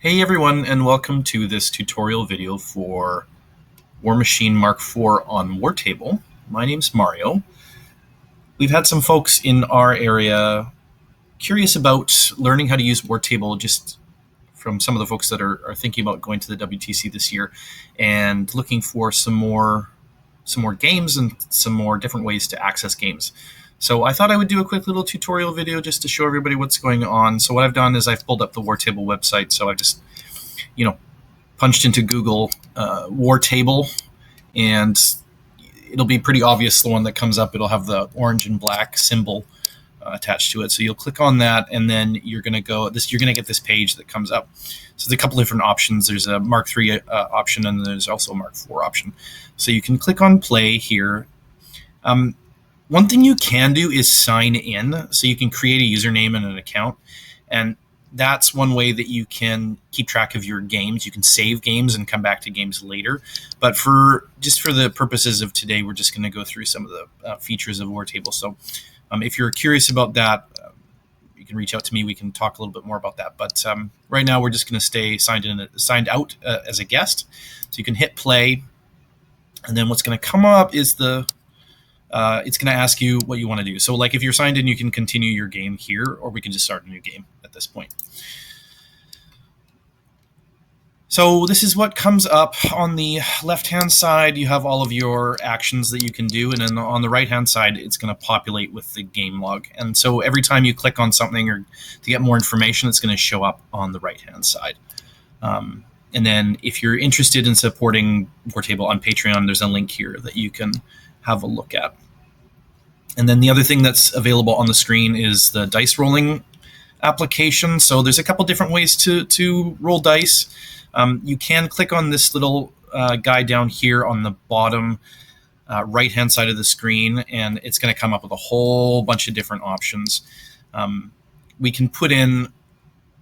Hey everyone, and welcome to this tutorial video for Warmachine Mark IV on Wartable. My name's Mario. We've had some folks in our area curious about learning how to use Wartable, just from some of the folks that are thinking about going to the WTC this year and looking for some more games and some more different ways to access games. So I thought I would do a quick little tutorial video just to show everybody what's going on. So what I've done is I've pulled up the Wartable website. So I've just, punched into Google Wartable, and it'll be pretty obvious the one that comes up. It'll have the orange and black symbol attached to it. So you'll click on that, and then you're going to get this page that comes up. So there's a couple different options. There's a Mark III option, and there's also a Mark IV option. So you can click on play here. One thing you can do is sign in. So you can create a username and an account, and that's one way that you can keep track of your games. You can save games and come back to games later. But for the purposes of today, we're just going to go through some of the features of Wartable. So if you're curious about that, you can reach out to me. We can talk a little bit more about that. But right now, we're just going to stay signed out as a guest. So you can hit play, and then what's going to come up is it's going to ask you what you want to do. So like if you're signed in, you can continue your game here, or we can just start a new game at this point. So this is what comes up. On the left-hand side, you have all of your actions that you can do. And then on the right-hand side, it's going to populate with the game log. And so every time you click on something or to get more information, it's going to show up on the right-hand side. And then if you're interested in supporting Wartable on Patreon, there's a link here that you can have a look at. And then the other thing that's available on the screen is the dice rolling application. So there's a couple different ways to roll dice. You can click on this little guy down here on the bottom right-hand side of the screen, and it's going to come up with a whole bunch of different options. We can put in,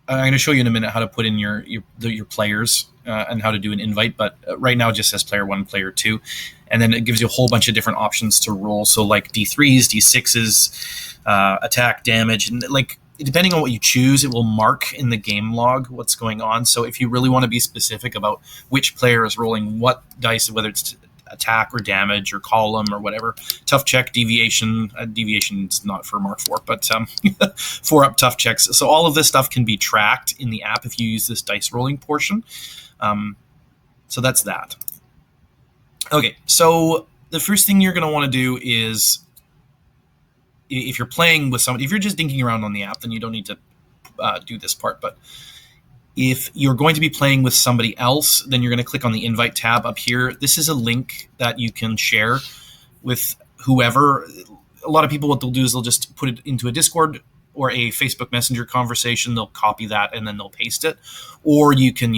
I'm going to show you in a minute how to put in your players and how to do an invite, but right now it just says player 1, player 2, and then it gives you a whole bunch of different options to roll. So like D3s, D6s, attack, damage, and like depending on what you choose, it will mark in the game log what's going on. So if you really want to be specific about which player is rolling what dice, whether it's attack or damage or column or whatever, tough check, deviation. Deviation's not for Mark IV, but 4-up tough checks. So all of this stuff can be tracked in the app if you use this dice rolling portion. So that's that. Okay, so the first thing you're going to want to do is, if you're playing with somebody, if you're just dinking around on the app, then you don't need to do this part. But if you're going to be playing with somebody else, then you're going to click on the invite tab up here. This is a link that you can share with whoever. A lot of people, what they'll do is they'll just put it into a Discord or a Facebook Messenger conversation. They'll copy that and then they'll paste it. Or you can,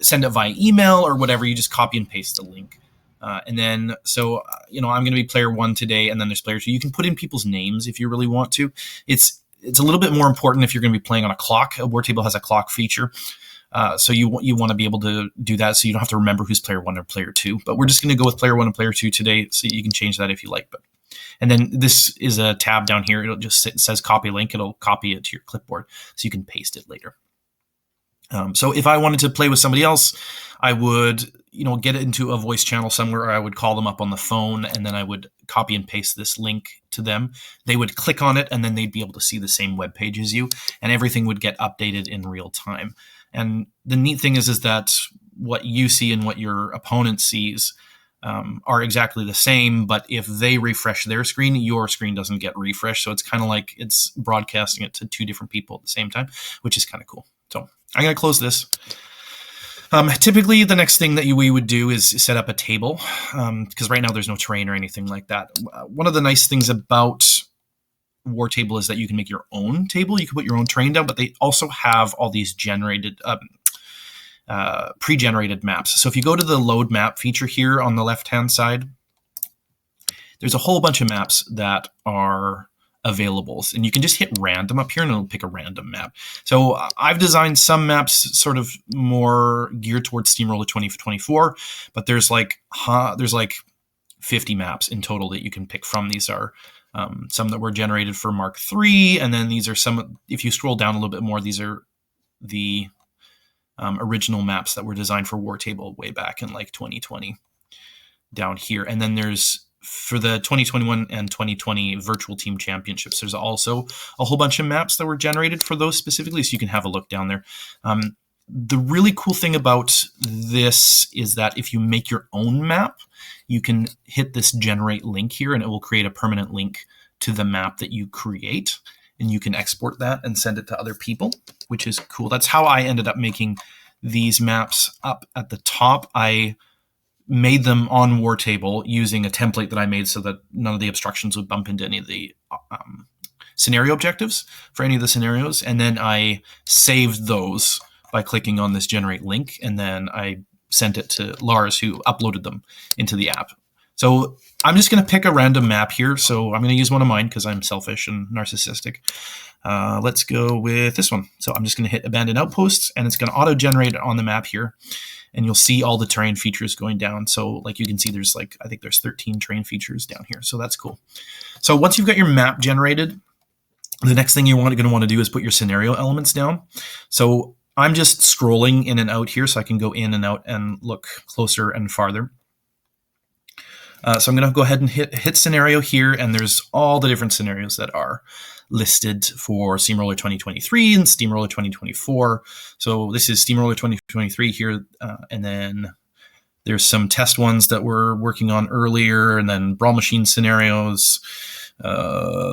send it via email or whatever. You just copy and paste the link. And then, I'm going to be player 1 today, and then there's player 2. You can put in people's names if you really want to. It's a little bit more important if you're going to be playing on a clock. Wartable has a clock feature. So you want to be able to do that so you don't have to remember who's player 1 or player 2. But we're just going to go with player 1 and player 2 today, so you can change that if you like. And then this is a tab down here. It says copy link. It'll copy it to your clipboard so you can paste it later. So if I wanted to play with somebody else, I would, get it into a voice channel somewhere, or I would call them up on the phone, and then I would copy and paste this link to them. They would click on it, and then they'd be able to see the same web page as you, and everything would get updated in real time. And the neat thing is that what you see and what your opponent sees are exactly the same, but if they refresh their screen, your screen doesn't get refreshed. So it's kind of like it's broadcasting it to 2 different people at the same time, which is kind of cool. So I'm going to close this. Typically, the next thing that we would do is set up a table, because right now there's no terrain or anything like that. One of the nice things about Wartable is that you can make your own table. You can put your own terrain down, but they also have all these pre-generated maps. So if you go to the load map feature here on the left-hand side, there's a whole bunch of maps that are available, and you can just hit random up here and it'll pick a random map. So I've designed some maps sort of more geared towards Steamroller 2024, but there's like 50 maps in total that you can pick from. These are some that were generated for Mark III, and then these are some, if you scroll down a little bit more, these are the original maps that were designed for Wartable way back in like 2020 down here. And then there's, for the 2021 and 2020 virtual team championships, there's also a whole bunch of maps that were generated for those specifically, so you can have a look down there. The really cool thing about this is that if you make your own map, you can hit this generate link here and it will create a permanent link to the map that you create, and you can export that and send it to other people, which is cool. That's how I ended up making these maps up at the top. I made them on Wartable using a template that I made so that none of the obstructions would bump into any of the scenario objectives for any of the scenarios. And then I saved those by clicking on this generate link. And then I sent it to Lars, who uploaded them into the app. So I'm just going to pick a random map here. So I'm going to use one of mine because I'm selfish and narcissistic. Let's go with this one. So I'm just going to hit abandoned outposts, and it's going to auto-generate on the map here. And you'll see all the terrain features going down. So like you can see there's like, I think there's 13 terrain features down here. So that's cool. So once you've got your map generated, the next thing you're going to want to do is put your scenario elements down. So I'm just scrolling in and out here so I can go in and out and look closer and farther. So I'm going to go ahead and hit scenario here, and there's all the different scenarios that are listed for Steamroller 2023 and Steamroller 2024. So this is Steamroller 2023 here, and then there's some test ones that we're working on earlier, and then Warmachine scenarios.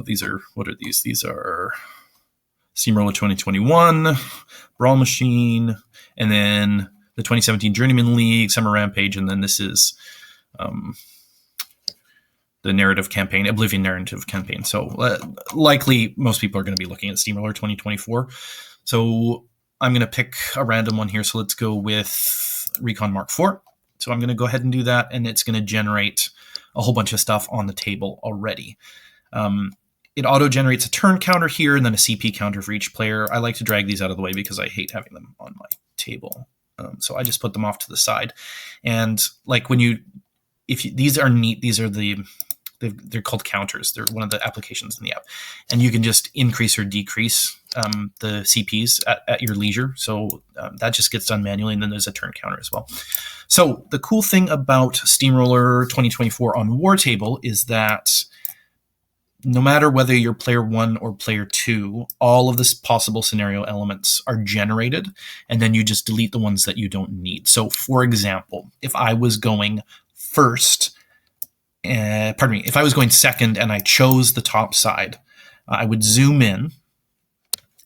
These are, what are these? These are Steamroller 2021, Warmachine, and then the 2017 Journeyman League, Summer Rampage, and then this is the narrative campaign, Oblivion narrative campaign. So likely most people are going to be looking at Steamroller 2024. So I'm going to pick a random one here. So let's go with Recon Mark IV. So I'm going to go ahead and do that, and it's going to generate a whole bunch of stuff on the table already. It auto-generates a turn counter here and then a CP counter for each player. I like to drag these out of the way because I hate having them on my table. So I just put them off to the side. And like these are neat, these are they're called counters. They're one of the applications in the app. And you can just increase or decrease the CPs at your leisure. So that just gets done manually, and then there's a turn counter as well. So the cool thing about Steamroller 2024 on Wartable is that no matter whether you're player 1 or player 2, all of the possible scenario elements are generated, and then you just delete the ones that you don't need. So for example, if I was going first, if I was going second and I chose the top side, I would zoom in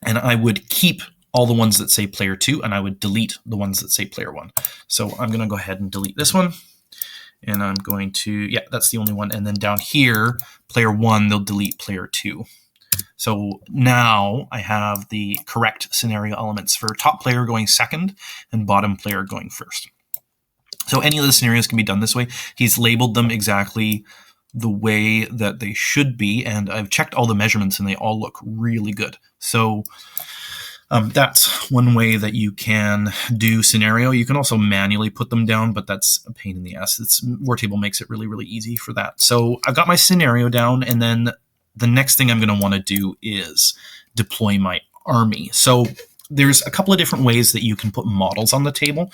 and I would keep all the ones that say player 2, and I would delete the ones that say player 1. So I'm going to go ahead and delete this one. And I'm going to, yeah, that's the only one. And then down here, player 1, they'll delete player 2. So now I have the correct scenario elements for top player going second and bottom player going first. So any of the scenarios can be done this way. He's labeled them exactly the way that they should be, and I've checked all the measurements and they all look really good. So that's one way that you can do scenario. You can also manually put them down, but that's a pain in the ass. Wartable makes it really, really easy for that. So I've got my scenario down, and then the next thing I'm going to want to do is deploy my army. So there's a couple of different ways that you can put models on the table.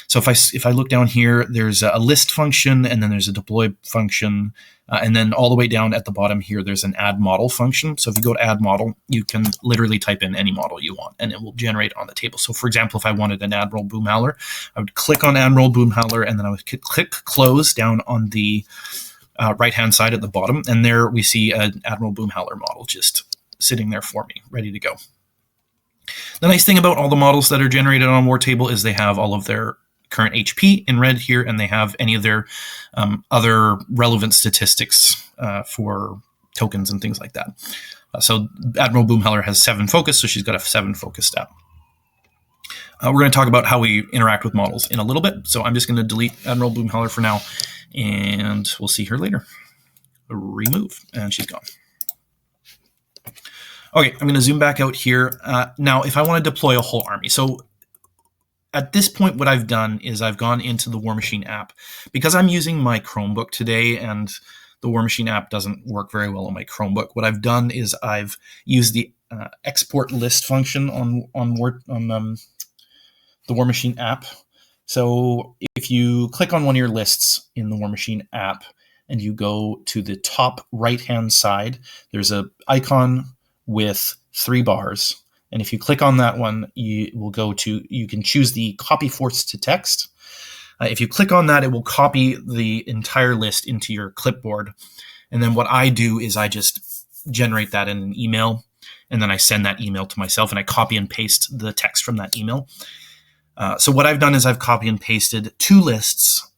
So if I look down here, there's a list function, and then there's a deploy function, and then all the way down at the bottom here, there's an add model function. So if you go to add model, you can literally type in any model you want, and it will generate on the table. So for example, if I wanted an Admiral Boomhowler, I would click on Admiral Boomhowler, and then I would click close down on the right-hand side at the bottom, and there we see an Admiral Boomhowler model just sitting there for me, ready to go. The nice thing about all the models that are generated on Wartable is they have all of their current HP in red here, and they have any of their other relevant statistics for tokens and things like that. So Admiral Boomhowler has 7 focus, so she's got a 7 focus stat. We're going to talk about how we interact with models in a little bit, so I'm just going to delete Admiral Boomhowler for now, and we'll see her later. Remove, and she's gone. Okay, I'm going to zoom back out here. Now, if I want to deploy a whole army, so at this point, what I've done is I've gone into the Warmachine app. Because I'm using my Chromebook today, and the Warmachine app doesn't work very well on my Chromebook. What I've done is I've used the export list function on the Warmachine app. So if you click on one of your lists in the Warmachine app and you go to the top right-hand side, there's an icon with 3 bars. And if you click on that one, you can choose the copy force to text. If you click on that, it will copy the entire list into your clipboard. And then what I do is I just generate that in an email, and then I send that email to myself, and I copy and paste the text from that email. So what I've done is I've copy and pasted 2 lists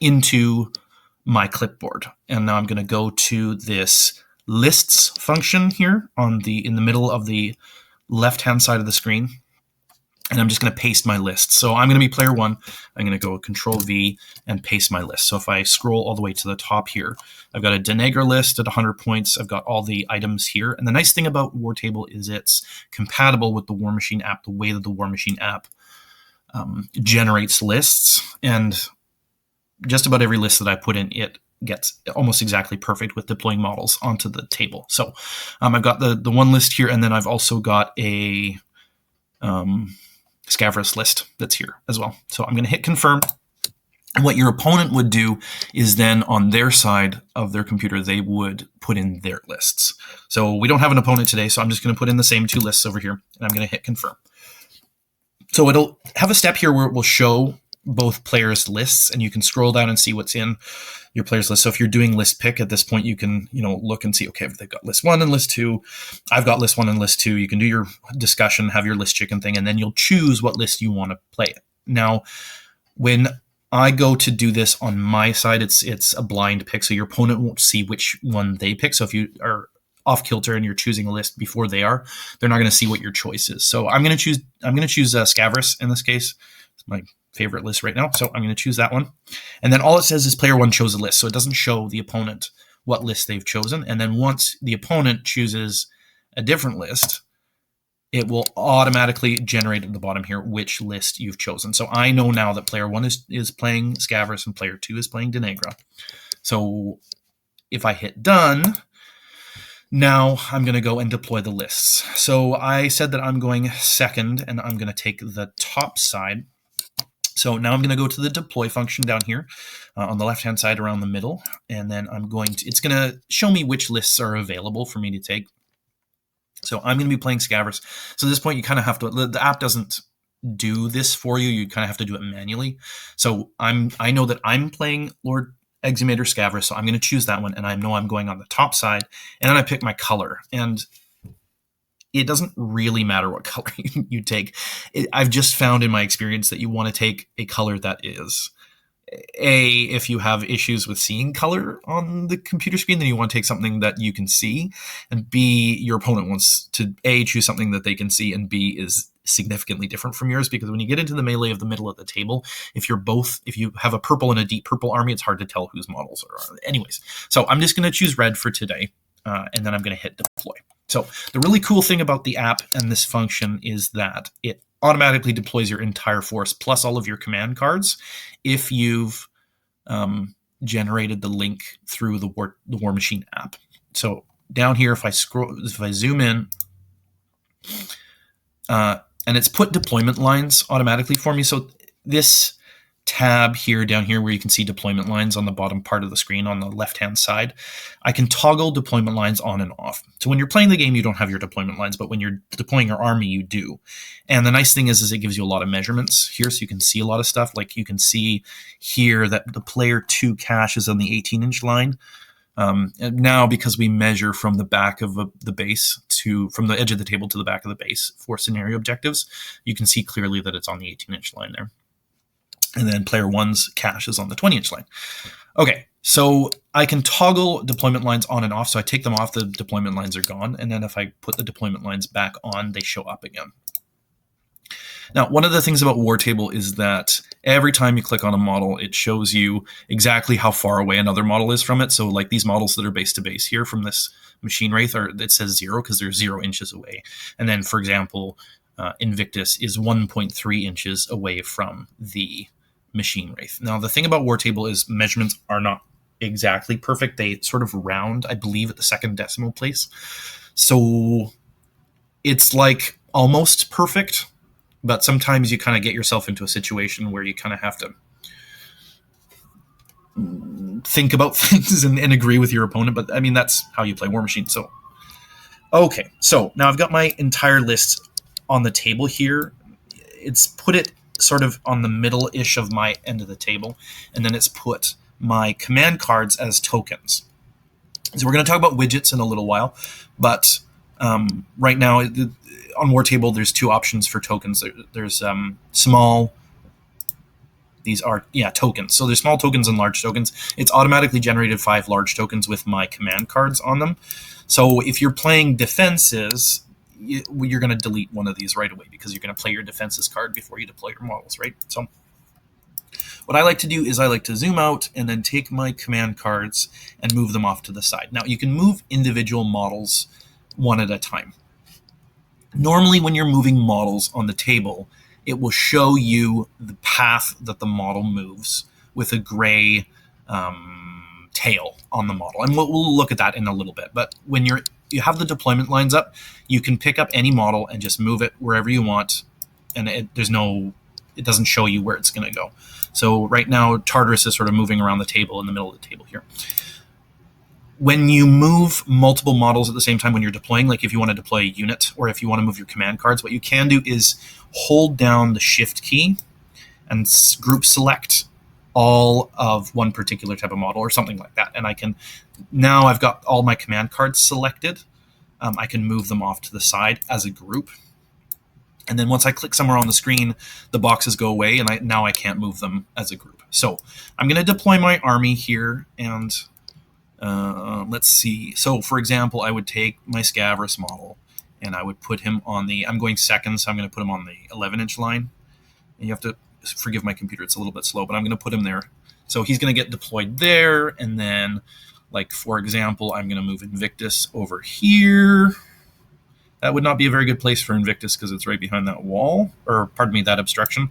into my clipboard. And now I'm going to go to this lists function here in the middle of the left-hand side of the screen. And I'm just going to paste my list. So I'm going to be player 1. I'm going to go Control V and paste my list. So if I scroll all the way to the top here, I've got a Denegra list at 100 points. I've got all the items here. And the nice thing about Wartable is it's compatible with the Warmachine app, the way that the Warmachine app generates lists. And just about every list that I put in, it gets almost exactly perfect with deploying models onto the table. So I've got the one list here, and then I've also got a Scavrous list that's here as well. So I'm going to hit confirm. And what your opponent would do is then on their side of their computer, they would put in their lists. So we don't have an opponent today, so I'm just going to put in the same 2 lists over here, and I'm going to hit confirm. So it'll have a step here where it will show both players' lists, and you can scroll down and see what's in your players' list. So if you're doing list pick at this point, you can look and see, okay, they've got list 1 and list 2. I've got list 1 and list 2. You can do your discussion, have your list chicken thing, and then you'll choose what list you want to play. Now, when I go to do this on my side, it's a blind pick, so your opponent won't see which one they pick. So if you are off kilter and you're choosing a list before they are, they're not going to see what your choice is. So I'm going to choose Scavrous in this case. It's my favorite list right now. So I'm going to choose that one. And then all it says is player 1 chose a list. So it doesn't show the opponent what list they've chosen. And then once the opponent chooses a different list, it will automatically generate at the bottom here which list you've chosen. So I know now that player 1 is playing Scavrous and player 2 is playing Denegra. So if I hit done, now I'm going to go and deploy the lists. So I said that I'm going second, and I'm going to take the top side. So now I'm going to go to the deploy function down here on the left-hand side around the middle, and then it's going to show me which lists are available for me to take. So I'm going to be playing Scavrous. So at this point, you kind of have to, the app doesn't do this for you. You kind of have to do it manually. So I know that I'm playing Lord Exhumator Scavrous, so I'm going to choose that one, and I know I'm going on the top side, and then I pick my color, and it doesn't really matter what color you take. I've just found in my experience that you want to take a color that is, A, if you have issues with seeing color on the computer screen, then you want to take something that you can see, and B, your opponent wants to, A, choose something that they can see, and B, is significantly different from yours, because when you get into the melee of the middle of the table, if you have a purple and a deep purple army, it's hard to tell whose models are. Anyways, so I'm just going to choose red for today, and then I'm going to hit deploy. So the really cool thing about the app and this function is that it automatically deploys your entire force plus all of your command cards if you've generated the link through the Warmachine app. So down here, if I zoom in, and it's put deployment lines automatically for me. So this tab here, down here, where you can see deployment lines on the bottom part of the screen on the left-hand side, I can toggle deployment lines on and off. So when you're playing the game, you don't have your deployment lines, but when you're deploying your army, you do. And the nice thing is it gives you a lot of measurements here, so you can see a lot of stuff. Like you can see here that the player 2 cache is on the 18-inch line. And now, because we measure from the back of the base from the edge of the table to the back of the base for scenario objectives, you can see clearly that it's on the 18-inch line there. And then player 1's cache is on the 20-inch line. Okay, so I can toggle deployment lines on and off. So I take them off, the deployment lines are gone. And then if I put the deployment lines back on, they show up again. Now, one of the things about Wartable is that every time you click on a model, it shows you exactly how far away another model is from it. So like these models that are base to base here from this Machine Wraith, it says 0 because they're 0 inches away. And then, for example, Invictus is 1.3 inches away from the Machine Wraith. Now, the thing about Wartable is measurements are not exactly perfect. They sort of round, I believe, at the second decimal place. So it's like almost perfect, but sometimes you kind of get yourself into a situation where you kind of have to think about things and agree with your opponent. But I mean, that's how you play Warmachine. So, okay. So now I've got my entire list on the table here. It's put it sort of on the middle-ish of my end of the table, and then it's put my command cards as tokens. So we're going to talk about widgets in a little while, but right now on Wartable there's two options for tokens. There's small. These are tokens. So there's small tokens and large tokens. It's automatically generated 5 large tokens with my command cards on them. So if you're playing defenses, you're going to delete one of these right away because you're going to play your defenses card before you deploy your models, right? So what I like to do is I like to zoom out and then take my command cards and move them off to the side. Now, you can move individual models one at a time. Normally, when you're moving models on the table, it will show you the path that the model moves with a gray tail on the model. And we'll look at that in a little bit. But when you have the deployment lines up, you can pick up any model and just move it wherever you want. And it doesn't show you where it's going to go. So right now, Tartarus is sort of moving around the table in the middle of the table here. When you move multiple models at the same time when you're deploying, like if you want to deploy a unit or if you want to move your command cards, what you can do is hold down the shift key and group select all of one particular type of model or something like that. And now I've got all my command cards selected. I can move them off to the side as a group. And then once I click somewhere on the screen, the boxes go away and now I can't move them as a group. So I'm going to deploy my army here and let's see. So for example, I would take my Scavrous model and I would put him on I'm going second, so I'm going to put him on the 11-inch line. And you have to forgive my computer, it's a little bit slow, but I'm going to put him there. So he's going to get deployed there. And then, like, for example, I'm going to move Invictus over here. That would not be a very good place for Invictus because it's right behind that wall, or pardon me, that obstruction.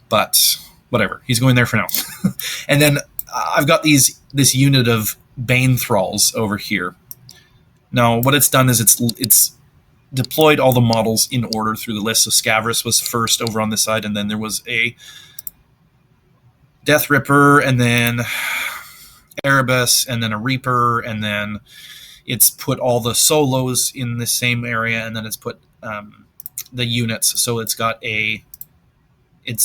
But whatever, he's going there for now. And then I've got this unit of Bane Thralls over here. Now, what it's done is it's deployed all the models in order through the list. So Scavrous was first over on this side, and then there was a Death Ripper, and then Erebus, and then a Reaper, and then it's put all the solos in the same area, and then it's put the units. So it's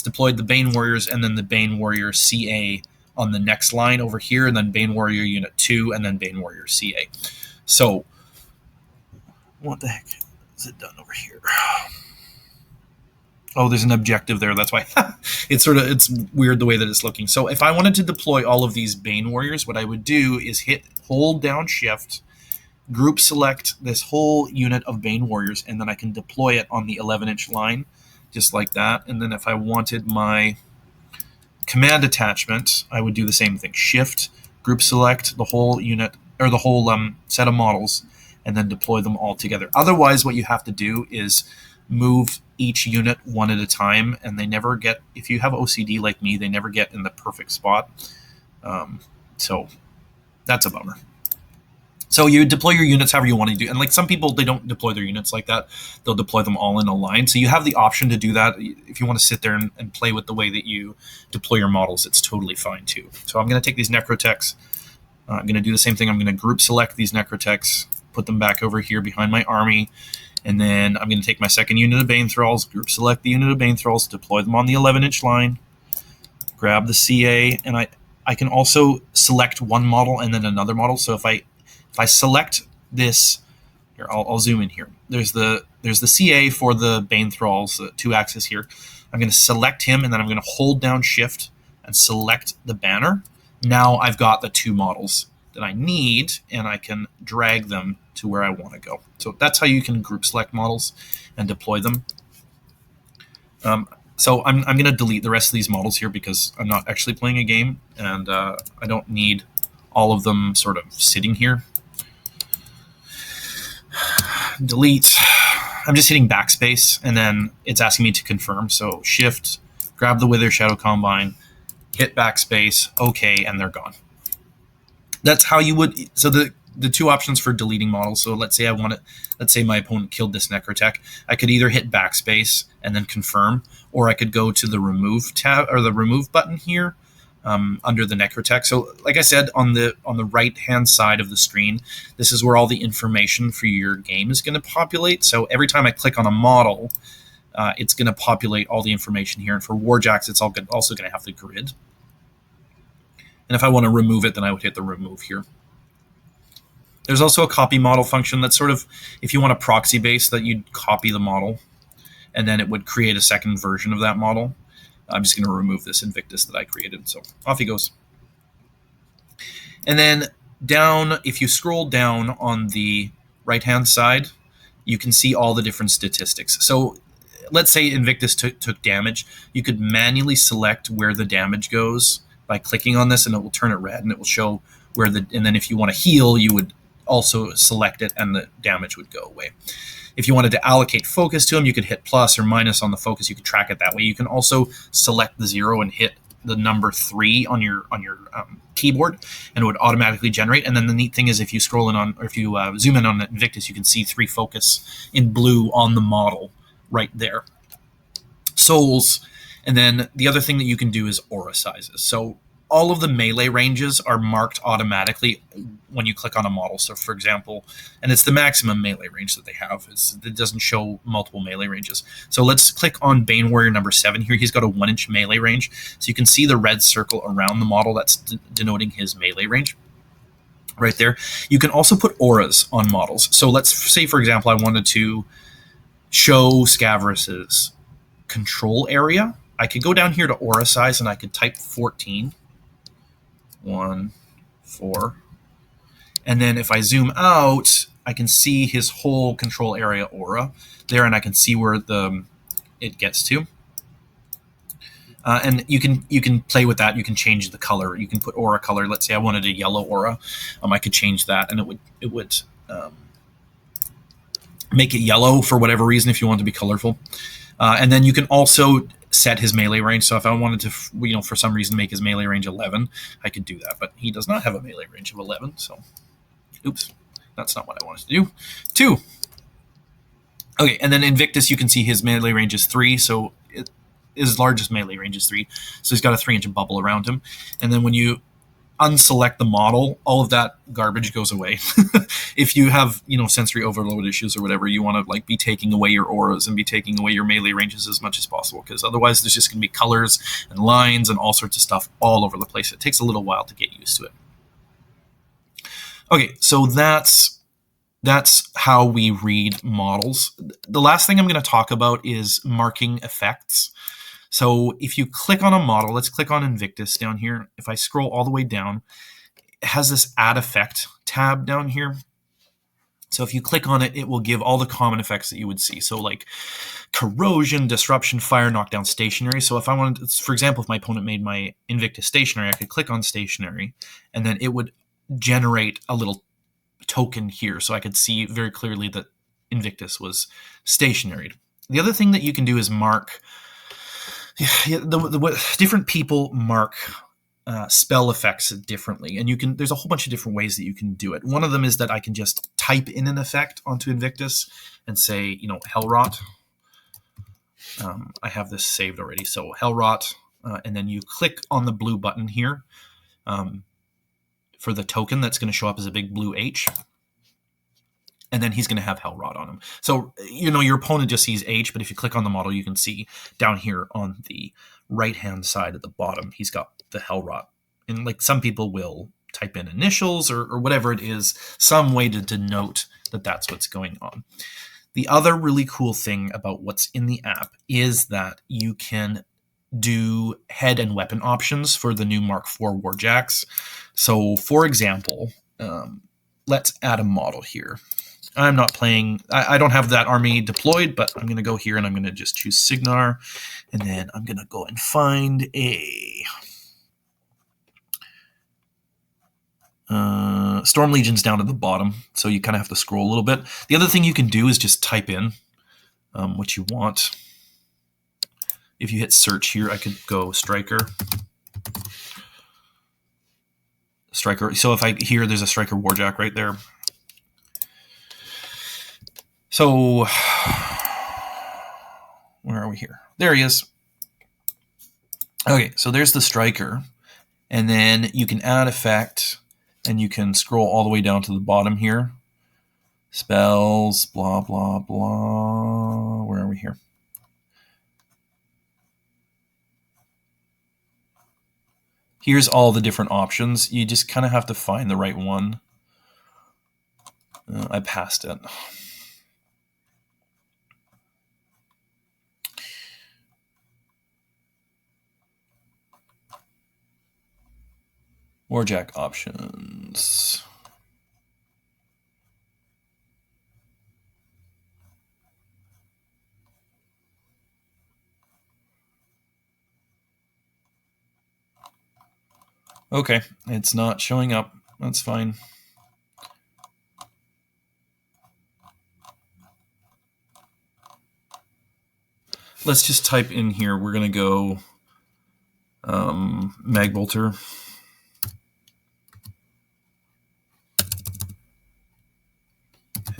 deployed the Bane Warriors, and then the Bane Warrior CA on the next line over here, and then Bane Warrior Unit 2, and then Bane Warrior CA. So what the heck is it done over here? Oh, there's an objective there. That's why it's weird the way that it's looking. So if I wanted to deploy all of these Bane Warriors, what I would do is hold down Shift, group select this whole unit of Bane Warriors, and then I can deploy it on the 11-inch line, just like that. And then if I wanted my command attachment, I would do the same thing. Shift, group select the whole unit, or the whole set of models, and then deploy them all together. Otherwise, what you have to do is move each unit one at a time, and they never get, if you have OCD like me, they never get in the perfect spot. So that's a bummer. So you deploy your units however you want to do. And like some people, they don't deploy their units like that. They'll deploy them all in a line. So you have the option to do that. If you want to sit there and play with the way that you deploy your models, it's totally fine too. So I'm going to take these Necrotechs. I'm going to do the same thing. I'm going to group select these Necrotechs, put them back over here behind my army. And then I'm going to take my second unit of Bane Thralls, group select the unit of Bane Thralls, deploy them on the 11-inch line, grab the CA, and I can also select one model and then another model. So if I select this, here, I'll zoom in here. There's the CA for the Bane Thralls, the 2-axis here. I'm going to select him, and then I'm going to hold down Shift and select the banner. Now I've got the 2 models that I need, and I can drag them to where I want to go. So that's how you can group select models and deploy them. So I'm going to delete the rest of these models here because I'm not actually playing a game, and I don't need all of them sort of sitting here. Delete. I'm just hitting backspace, and then it's asking me to confirm. So Shift, grab the Wither Shadow Combine, hit backspace, OK, and they're gone. That's how you would. So the two options for deleting models. So let's say let's say my opponent killed this Necrotech. I could either hit backspace and then confirm, or I could go to the remove tab or the remove button here under the Necrotech. So like I said, on the right hand side of the screen, this is where all the information for your game is going to populate. So every time I click on a model, it's going to populate all the information here. And for Warjacks, it's also going to have the grid. And if I want to remove it, then I would hit the remove here. There's also a copy model function that's sort of, if you want a proxy base, that you'd copy the model, and then it would create a second version of that model. I'm just going to remove this Invictus that I created. So off he goes. And then down, if you scroll down on the right-hand side, you can see all the different statistics. So let's say Invictus took damage. You could manually select where the damage goes by clicking on this, and it will turn it red, and it will show where and then if you want to heal, you would also select it, and the damage would go away. If you wanted to allocate focus to them, you could hit plus or minus on the focus. You could track it that way. You can also select the 0 and hit the number 3 on your keyboard, and it would automatically generate. And then the neat thing is, if you scroll in on, or if you zoom in on Invictus, you can see 3 focus in blue on the model right there. Souls. And then the other thing that you can do is aura sizes. So all of the melee ranges are marked automatically when you click on a model. So for example, and it's the maximum melee range that they have. It doesn't show multiple melee ranges. So let's click on Bane Warrior number 7 here. He's got a 1-inch melee range. So you can see the red circle around the model. That's denoting his melee range right there. You can also put auras on models. So let's say, for example, I wanted to show Scavrus's control area. I could go down here to aura size, and I could type 14. 1, 4. And then if I zoom out, I can see his whole control area aura there, and I can see where it gets to. And you can play with that. You can change the color. You can put aura color. Let's say I wanted a yellow aura. I could change that, and it would make it yellow for whatever reason if you want to be colorful. And then you can also set his melee range. So if I wanted to, for some reason make his melee range 11, I could do that. But he does not have a melee range of 11. So, oops, that's not what I wanted to do. 2. Okay, and then Invictus, you can see his melee range is 3. So his largest melee range is 3. So he's got a 3-inch bubble around him. And then when you unselect the model, all of that garbage goes away. If you have, sensory overload issues or whatever, you want to be taking away your auras and be taking away your melee ranges as much as possible, because otherwise there's just going to be colors and lines and all sorts of stuff all over the place. It takes a little while to get used to it. Okay, so that's how we read models. The last thing I'm going to talk about is marking effects. So if you click on a model, let's click on Invictus down here. If I scroll all the way down, it has this add effect tab down here. So if you click on it, it will give all the common effects that you would see. So like corrosion, disruption, fire, knockdown, stationary. So if I wanted, for example, if my opponent made my Invictus stationary, I could click on stationary, and then it would generate a little token here. So I could see very clearly that Invictus was stationary. The other thing that you can do is mark. Different people mark spell effects differently, and there's a whole bunch of different ways that you can do it. One of them is that I can just type in an effect onto Invictus and say, Hellrot. I have this saved already, so Hellrot, and then you click on the blue button here for the token that's going to show up as a big blue H. And then he's going to have Hellrot on him. So, your opponent just sees H, but if you click on the model, you can see down here on the right-hand side at the bottom, he's got the Hellrot. And some people will type in initials or whatever it is, some way to denote that that's what's going on. The other really cool thing about what's in the app is that you can do head and weapon options for the new Mark IV Warjacks. So, for example, let's add a model here. I'm not playing, I don't have that army deployed, but I'm going to go here and I'm going to just choose Signar, and then I'm going to go and find a Storm Legion's down at the bottom, so you kind of have to scroll a little bit. The other thing you can do is just type in what you want. If you hit search here, I could go Striker. striker. So if I here, there's a striker warjack right there. So where are we here? There he is. Okay, so there's the striker, and then you can add effect, and you can scroll all the way down to the bottom here. Spells, blah, blah, blah. Where are we here? Here's all the different options. You just kind of have to find the right one. I passed it. Warjack options. Okay, it's not showing up. That's fine. Let's just type in here. We're going to go mag bolter.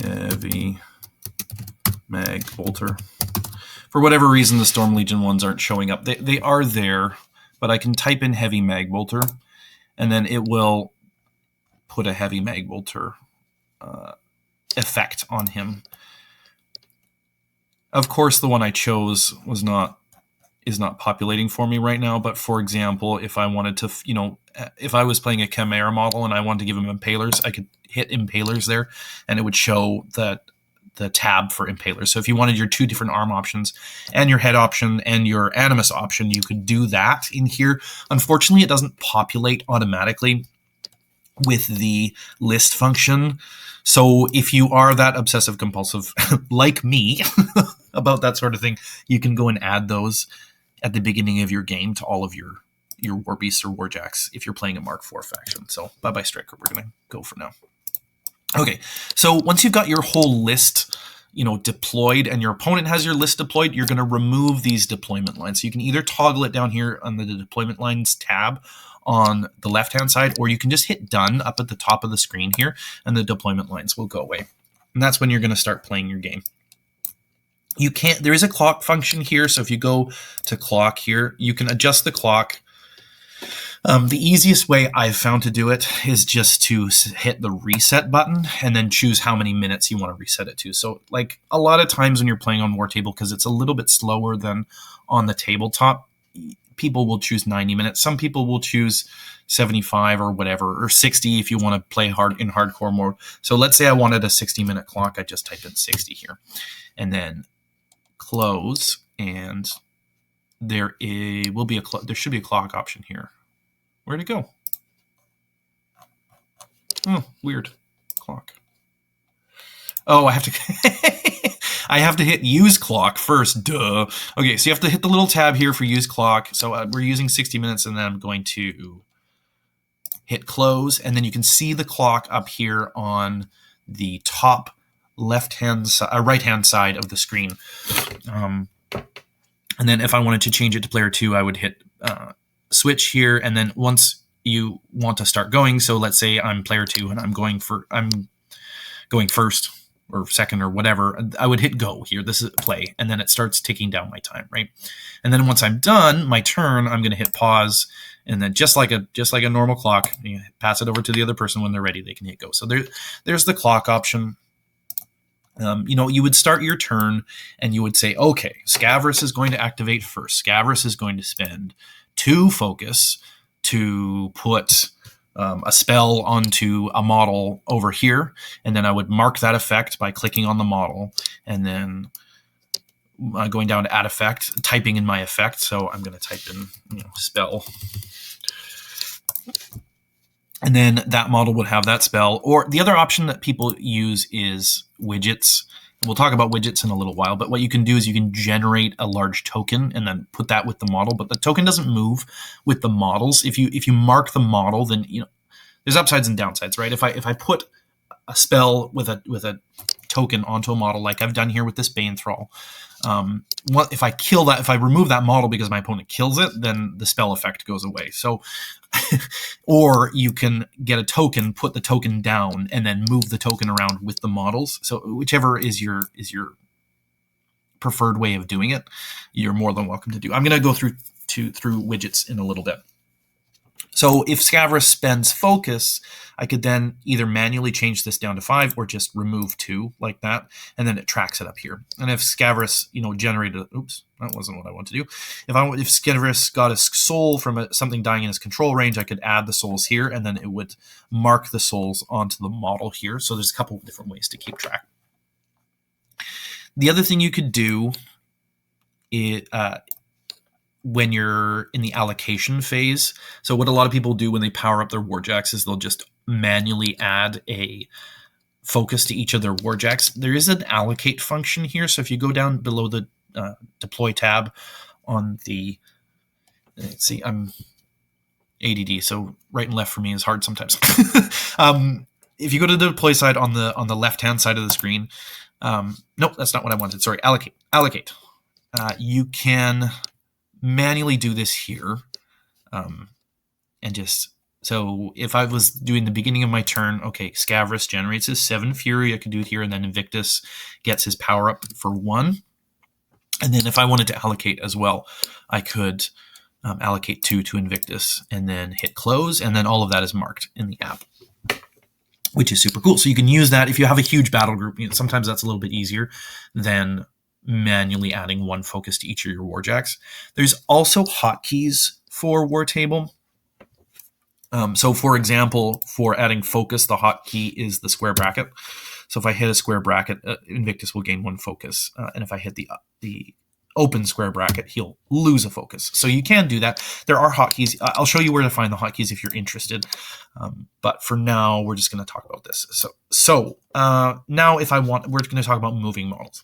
Heavy mag bolter. For whatever reason, the Storm Legion ones aren't showing up. They are there, but I can type in heavy mag bolter, and then it will put a heavy mag bolter effect on him. Of course, the one I chose is not populating for me right now. But for example, if I wanted to, if I was playing a Chimera model and I wanted to give him impalers, I could hit impalers there, and it would show the tab for impalers. So if you wanted your 2 different arm options and your head option and your animus option, you could do that in here. Unfortunately, it doesn't populate automatically with the list function. So if you are that obsessive compulsive like me about that sort of thing, you can go and add those at the beginning of your game to all of your war beasts or warjacks if you're playing a Mark IV faction. So bye-bye striker, we're going to go for now. Okay, so once you've got your whole list, deployed, and your opponent has your list deployed, you're going to remove these deployment lines. So you can either toggle it down here on the deployment lines tab on the left-hand side, or you can just hit done up at the top of the screen here, and the deployment lines will go away. And that's when you're going to start playing your game. There is a clock function here, so if you go to clock here, you can adjust the clock. The easiest way I've found to do it is just to hit the reset button and then choose how many minutes you want to reset it to. So like a lot of times when you're playing on Wartable, because it's a little bit slower than on the tabletop, people will choose 90 minutes. Some people will choose 75 or whatever, or 60 if you want to play in hardcore mode. So let's say I wanted a 60-minute clock. I just type in 60 here and then close, and there should be a clock option here. Where'd it go? Oh, weird. Clock. Oh, I have to I have to hit use clock first. Duh. Okay, so you have to hit the little tab here for use clock. So we're using 60 minutes, and then I'm going to hit close, and then you can see the clock up here on the top right-hand side of the screen. And then if I wanted to change it to player 2, I would hit switch here, and then once you want to start going, so let's say I'm player 2 and I'm going first or second or whatever, I would hit go here. This is play, and then it starts ticking down my time, right? And then once I'm done my turn, I'm going to hit pause, and then just like a normal clock, you pass it over to the other person. When they're ready, they can hit go. So there's the clock option. You would start your turn and you would say, okay, Scavrous is going to activate first. Scavrous is going to spend 2 focus to put a spell onto a model over here, and then I would mark that effect by clicking on the model, and then going down to add effect, typing in my effect. So I'm going to type in spell, and then that model would have that spell. Or the other option that people use is widgets. We'll talk about widgets in a little while, but what you can do is you can generate a large token and then put that with the model, but the token doesn't move with the models. If you mark the model, then there's upsides and downsides, right? If I put a spell with a token onto a model, like I've done here with this Bane Thrall, if I kill that, if I remove that model because my opponent kills it, then the spell effect goes away. So, or you can get a token, put the token down, and then move the token around with the models. So whichever is your preferred way of doing it, you're more than welcome to do. I'm going to go through widgets in a little bit. So if Scabrous spends focus, I could then either manually change this down to 5 or just remove 2 like that, and then it tracks it up here. And if Scabrous, generated, oops, that wasn't what I want to do. If Scabrous got a soul from something dying in his control range, I could add the souls here, and then it would mark the souls onto the model here. So there's a couple of different ways to keep track. The other thing you could do is, when you're in the allocation phase. So what a lot of people do when they power up their Warjacks is they'll just manually add a focus to each of their Warjacks. There is an allocate function here. So if you go down below the deploy tab on the, let's see, I'm ADD, so right and left for me is hard sometimes. If you go to the deploy side on the left-hand side of the screen, nope, that's not what I wanted. Sorry, allocate. You can manually do this here, and just, so if I was doing the beginning of my turn, okay, Scabrous generates his 7 Fury, I could do it here, and then Invictus gets his power up for 1. And then if I wanted to allocate as well, I could allocate 2 to Invictus and then hit close, and then all of that is marked in the app, which is super cool. So you can use that if you have a huge battle group. Sometimes that's a little bit easier than manually adding 1 focus to each of your Warjacks. There's also hotkeys for Wartable. So for example, for adding focus, the hotkey is the square bracket. So if I hit a square bracket, Invictus will gain 1 focus. And if I hit the open square bracket, he'll lose a focus. So you can do that. There are hotkeys. I'll show you where to find the hotkeys if you're interested. But for now, we're just going to talk about this. So now we're going to talk about moving models.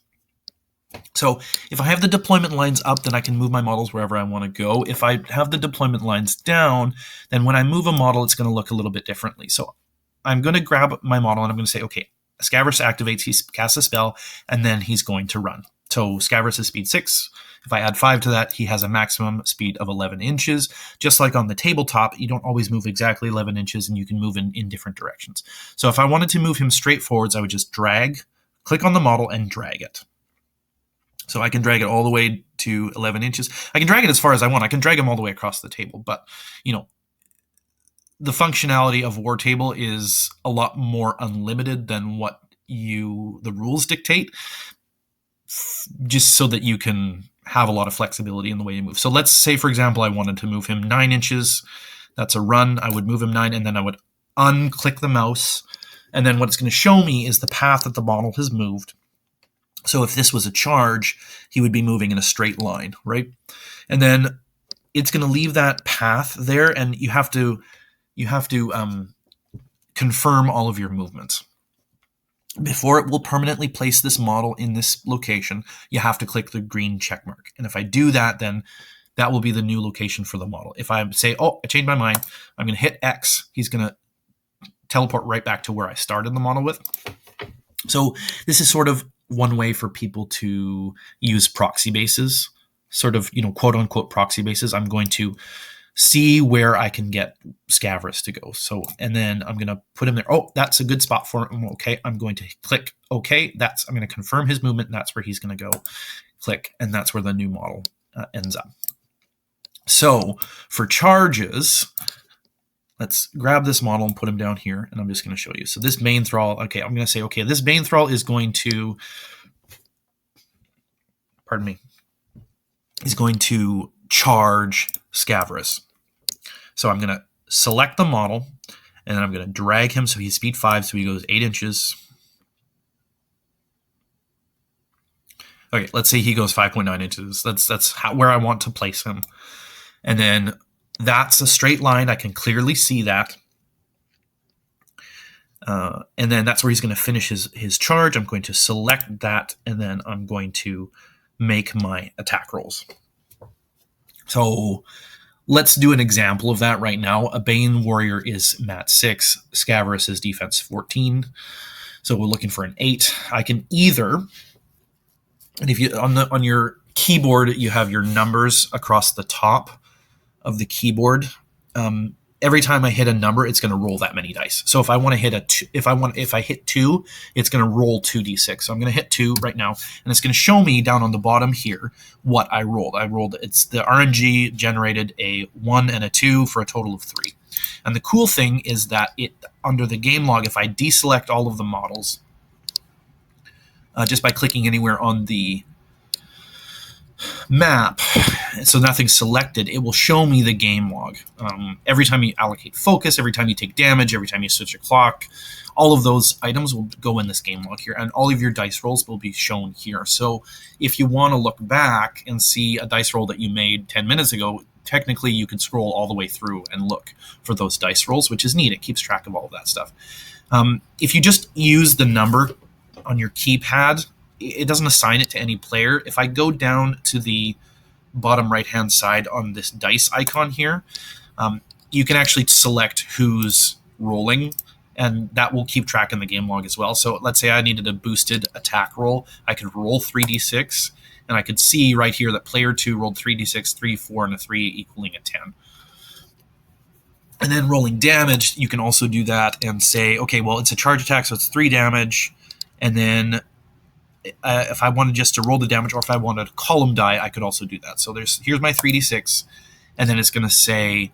So if I have the deployment lines up, then I can move my models wherever I want to go. If I have the deployment lines down, then when I move a model, it's going to look a little bit differently. So I'm going to grab my model and I'm going to say, okay, Scabrous activates, he casts a spell, and then he's going to run. So Scabrous is speed 6. If I add 5 to that, he has a maximum speed of 11 inches. Just like on the tabletop, you don't always move exactly 11 inches, and you can move in different directions. So if I wanted to move him straight forwards, I would just click on the model and drag it. So I can drag it all the way to 11 inches. I can drag it as far as I want. I can drag him all the way across the table. But, the functionality of Wartable is a lot more unlimited than what the rules dictate, just so that you can have a lot of flexibility in the way you move. So let's say, for example, I wanted to move him 9 inches. That's a run. I would move him 9, and then I would unclick the mouse. And then what it's going to show me is the path that the model has moved. So if this was a charge, he would be moving in a straight line, right? And then it's going to leave that path there, and you have to confirm all of your movements. Before it will permanently place this model in this location, you have to click the green check mark. And if I do that, then that will be the new location for the model. If I say, oh, I changed my mind, I'm going to hit X, he's going to teleport right back to where I started the model with. So this is sort of one way for people to use proxy bases, sort of, quote unquote proxy bases. I'm going to see where I can get Scabrous to go. So, and then I'm going to put him there. Oh, that's a good spot for him. Okay. I'm going to click OK. I'm going to confirm his movement. And that's where he's going to go. Click. And that's where the new model ends up. So for charges, let's grab this model and put him down here, and I'm just going to show you. So this Bane Thrall, okay, I'm going to say, okay, this Bane Thrall is going to, is going to charge Scabrous. So I'm going to select the model, and then I'm going to drag him so he's speed 5, so he goes 8 inches. Okay, let's say he goes 5.9 inches. That's where I want to place him. And then that's a straight line. I can clearly see that. And then that's where he's going to finish his charge. I'm going to select that, and then I'm going to make my attack rolls. So let's do an example of that right now. A Bane Warrior is mat 6. Scabrous is defense 14. So we're looking for an 8. I can either, and if you on your keyboard you have your numbers across the top of the keyboard. Every time I hit a number, it's going to roll that many dice. So if I want to hit if I hit 2, it's going to roll 2d6. So I'm going to hit 2 right now, and it's going to show me down on the bottom here what I rolled. It's the RNG generated a 1 and a 2 for a total of 3. And the cool thing is that under the game log, if I deselect all of the models, just by clicking anywhere on the map, so nothing's selected, it will show me the game log. Every time you allocate focus, every time you take damage, every time you switch a clock, all of those items will go in this game log here, and all of your dice rolls will be shown here. So if you want to look back and see a dice roll that you made 10 minutes ago, technically you can scroll all the way through and look for those dice rolls, which is neat. It keeps track of all of that stuff. If you just use the number on your keypad, it doesn't assign it to any player. If I go down to the bottom right-hand side on this dice icon here, you can actually select who's rolling, and that will keep track in the game log as well. So let's say I needed a boosted attack roll. I could roll 3d6, and I could see right here that player 2 rolled 3d6, 3, 4, and a 3, equaling a 10. And then rolling damage, you can also do that and say, okay, well, it's a charge attack, so it's 3 damage, and then if I wanted just to roll the damage, or if I wanted a column die, I could also do that. So here's my 3d6, and then it's going to say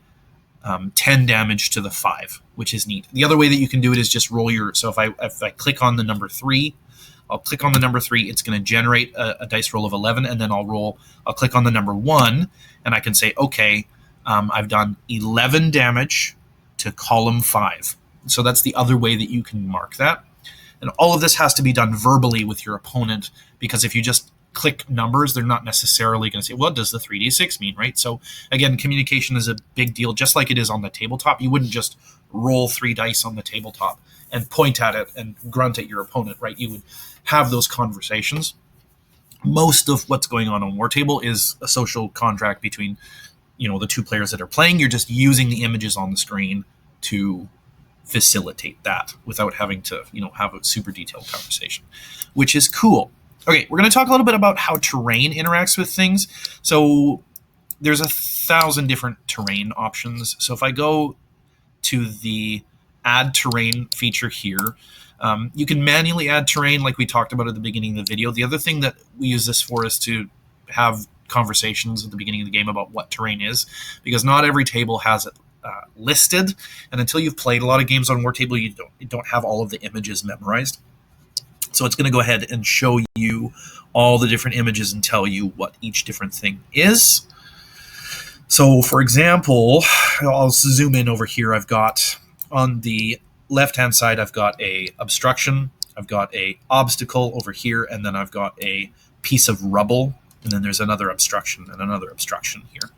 10 damage to the 5, which is neat. The other way that you can do it is just roll your. So if I click on the number 3, I'll click on the number 3. It's going to generate a dice roll of 11, and then I'll click on the number 1, and I can say, okay, I've done 11 damage to column 5. So that's the other way that you can mark that. And all of this has to be done verbally with your opponent, because if you just click numbers, they're not necessarily going to say, what does the 3d6 mean, right? So again, communication is a big deal, just like it is on the tabletop. You wouldn't just roll 3 dice on the tabletop and point at it and grunt at your opponent, right? You would have those conversations. Most of what's going on Wartable is a social contract between, the 2 players that are playing. You're just using the images on the screen to facilitate that without having to, have a super detailed conversation, which is cool. Okay, we're going to talk a little bit about how terrain interacts with things. So there's 1,000 different terrain options. So if I go to the add terrain feature here, you can manually add terrain like we talked about at the beginning of the video. The other thing that we use this for is to have conversations at the beginning of the game about what terrain is, because not every table has it listed, and until you've played a lot of games on Wartable, you don't have all of the images memorized. So it's going to go ahead and show you all the different images and tell you what each different thing is. So for example, I'll zoom in over here. I've got on the left-hand side, I've got a obstruction, I've got a obstacle over here, and then I've got a piece of rubble, and then there's another obstruction and another obstruction here.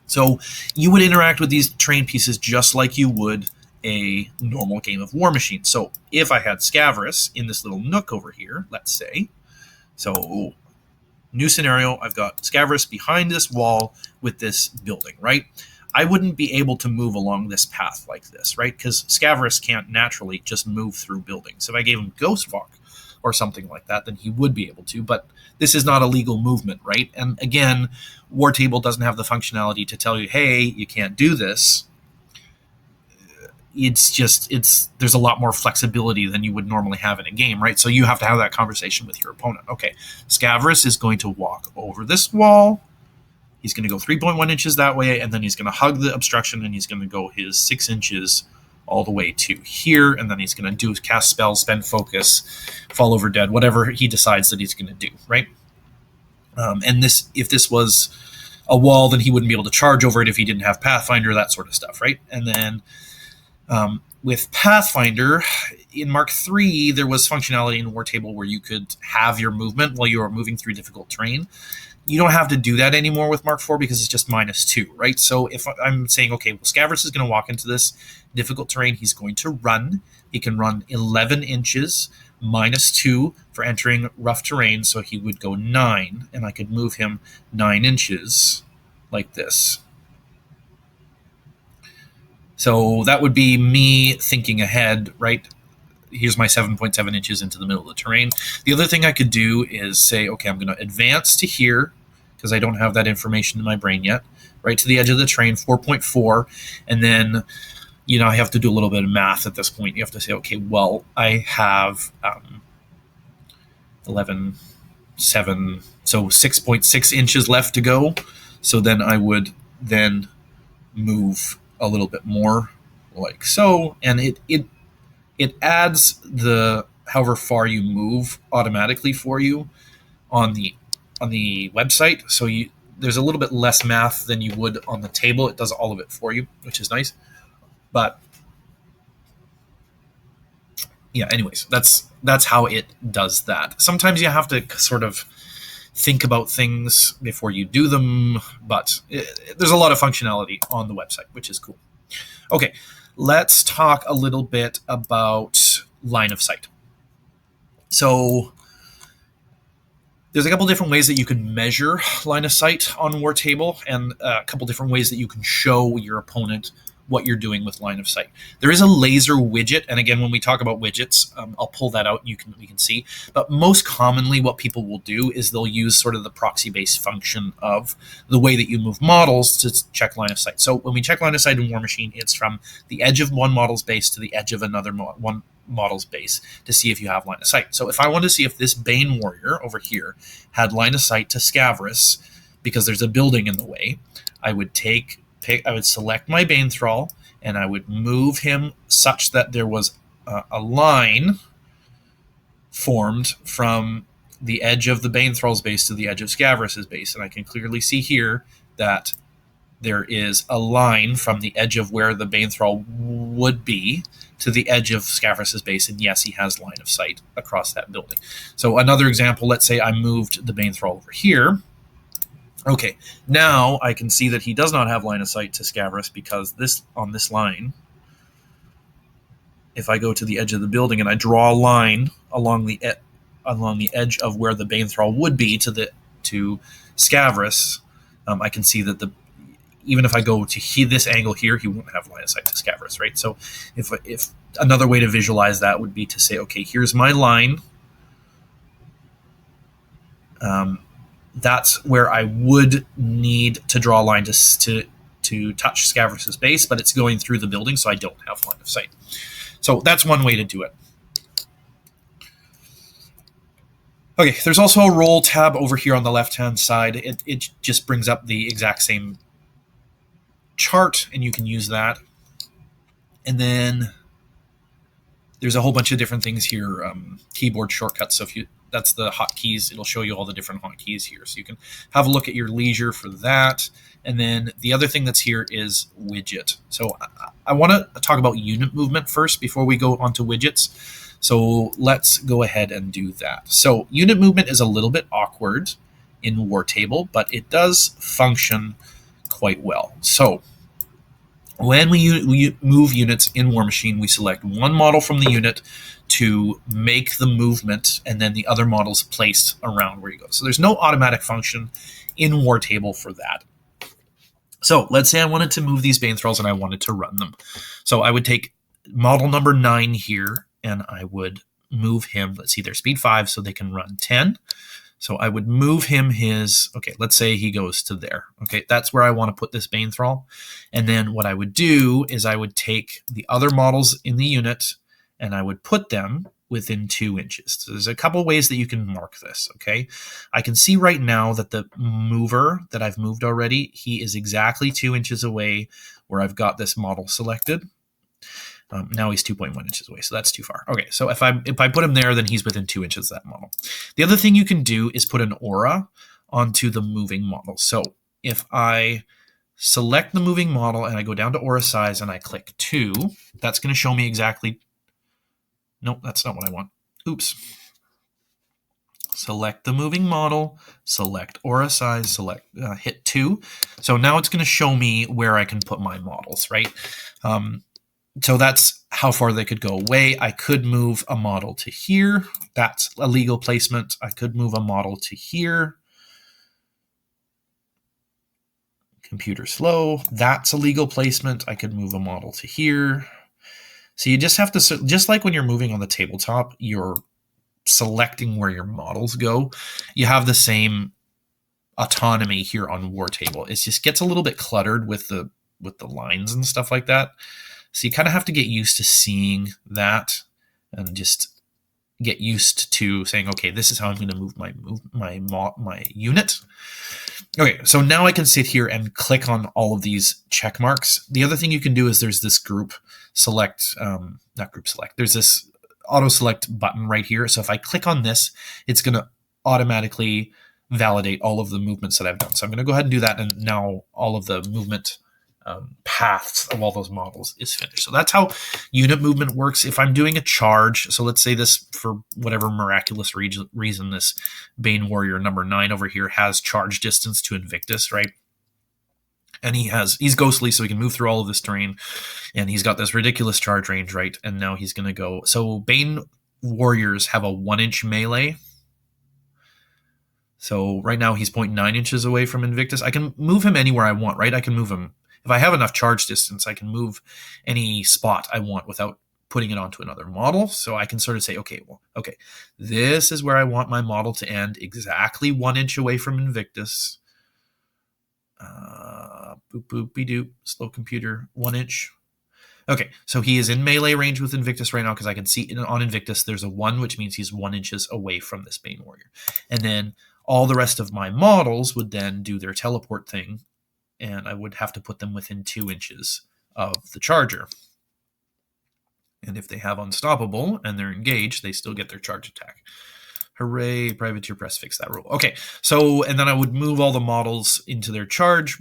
So you would interact with these terrain pieces just like you would a normal game of Warmachine. So if I had Scavrous in this little nook over here, let's say, so new scenario, I've got Scavrous behind this wall with this building, right? I wouldn't be able to move along this path like this, right? Because Scavrous can't naturally just move through buildings. If I gave him Ghost Walk or something like that, then he would be able to, but this is not a legal movement, right? And again, Wartable doesn't have the functionality to tell you, hey, you can't do this. There's a lot more flexibility than you would normally have in a game, right? So you have to have that conversation with your opponent. Okay, Scavrous is going to walk over this wall. He's going to go 3.1 inches that way, and then he's going to hug the obstruction, and he's going to go his 6 inches all the way to here, and then he's going to cast spells, spend focus, fall over dead, whatever he decides that he's going to do, right? And if this was a wall, then he wouldn't be able to charge over it if he didn't have Pathfinder, that sort of stuff, right? And then with Pathfinder, in Mark III, there was functionality in Wartable where you could have your movement while you were moving through difficult terrain. You don't have to do that anymore with Mark IV because it's just -2, right? So if I'm saying, okay, well, Scavrous is going to walk into this difficult terrain, he's going to run. He can run 11 inches, -2 for entering rough terrain, so he would go 9, and I could move him 9 inches like this. So that would be me thinking ahead, right? here's my 7.7 inches into the middle of the terrain. The other thing I could do is say, okay, I'm going to advance to here because I don't have that information in my brain yet, right to the edge of the terrain, 4.4, and then I have to do a little bit of math at this point. You have to say, okay, well, I have 11, 7, so 6.6 inches left to go. So then I would then move a little bit more, like so, and it adds the however far you move automatically for you on the website. So there's a little bit less math than you would on the table. It does all of it for you, which is nice. But yeah, anyways, that's how it does that. Sometimes you have to sort of think about things before you do them, but there's a lot of functionality on the website, which is cool. Okay, let's talk a little bit about line of sight. So there's a couple different ways that you can measure line of sight on Wartable, and a couple different ways that you can show your opponent what you're doing with line of sight. There is a laser widget, and again, when we talk about widgets, I'll pull that out and we can see. But most commonly, what people will do is they'll use sort of the proxy-based function of the way that you move models to check line of sight. So when we check line of sight in Warmachine, it's from the edge of one model's base to the edge of another one model's base to see if you have line of sight. So if I wanted to see if this Bane warrior over here had line of sight to Scavrous because there's a building in the way, I would I would select my Bane Thrall and I would move him such that there was a line formed from the edge of the Bane Thrall's base to the edge of Scavrous' base. And I can clearly see here that there is a line from the edge of where the Bane Thrall would be to the edge of Scavrous' base, and yes, he has line of sight across that building. So another example, let's say I moved the Bane Thrall over here. Okay, now I can see that he does not have line of sight to Scavrous because on this line, if I go to the edge of the building and I draw a line along the edge of where the Bane Thrall would be to Scavrous, I can see that even if I go to this angle here, he won't have line of sight to Scavrous, right? So if another way to visualize that would be to say, okay, here's my line. That's where I would need to draw a line to touch Scavrous' base, but it's going through the building, so I don't have line of sight. So that's one way to do it. Okay, there's also a roll tab over here on the left-hand side. It just brings up the exact same chart, and you can use that. And then there's a whole bunch of different things here, keyboard shortcuts. So that's the hotkeys. It'll show you all the different hotkeys here. So you can have a look at your leisure for that. And then the other thing that's here is widget. So I want to talk about unit movement first before we go on to widgets. So let's go ahead and do that. So unit movement is a little bit awkward in Wartable, but it does function quite well. So when we move units in Warmachine, we select one model from the unit to make the movement, and then the other models placed around where you go. So there's no automatic function in Wartable for that. So let's say I wanted to move these Bane Thralls and I wanted to run them. So I would take model number 9 here, and I would move him. Let's see, they're speed 5, so they can run 10. So I would move him let's say he goes to there. Okay, that's where I want to put this Bane Thrall. And then what I would do is I would take the other models in the unit and I would put them within 2 inches. So there's a couple ways that you can mark this, okay? I can see right now that the mover that I've moved already, he is exactly 2 inches away where I've got this model selected. Now he's 2.1 inches away, so that's too far. Okay, so if I put him there, then he's within 2 inches of that model. The other thing you can do is put an aura onto the moving model. So if I select the moving model and I go down to aura size and I click 2, that's going to show me exactly... Nope, that's not what I want. Oops. Select the moving model, select aura size, hit 2. So now it's going to show me where I can put my models, right? So that's how far they could go away. I could move a model to here. That's a legal placement. I could move a model to here. Computer slow. That's a legal placement. I could move a model to here. So you just have to, just like when you're moving on the tabletop, you're selecting where your models go. You have the same autonomy here on Wartable. It just gets a little bit cluttered with the lines and stuff like that. So you kind of have to get used to seeing that and just get used to saying, okay, this is how I'm going to move my unit. Okay, so now I can sit here and click on all of these check marks. The other thing you can do is there's this group select, not group select, there's this auto select button right here. So if I click on this, it's going to automatically validate all of the movements that I've done. So I'm going to go ahead and do that, and now all of the movement paths of all those models is finished. So that's how unit movement works. If I'm doing a charge, so let's say this, for whatever miraculous reason, this Bane Warrior number 9 over here has charge distance to Invictus, right? And he's ghostly, so he can move through all of this terrain, and he's got this ridiculous charge range, right? And now he's going to go. So Bane Warriors have a 1-inch melee. So right now he's 0.9 inches away from Invictus. I can move him anywhere I want, right? I can move him. If I have enough charge distance, I can move any spot I want without putting it onto another model. So I can sort of say, okay, this is where I want my model to end, exactly 1 inch away from Invictus. Boop, boop, be doop, slow computer, 1 inch. Okay, so he is in melee range with Invictus right now, because I can see on Invictus there's a 1, which means he's 1 inches away from this Bane Warrior. And then all the rest of my models would then do their teleport thing, and I would have to put them within 2 inches of the charger. And if they have Unstoppable and they're engaged, they still get their charge attack. Hooray, Privateer Press fixed that rule. Okay, so, and then I would move all the models into their charge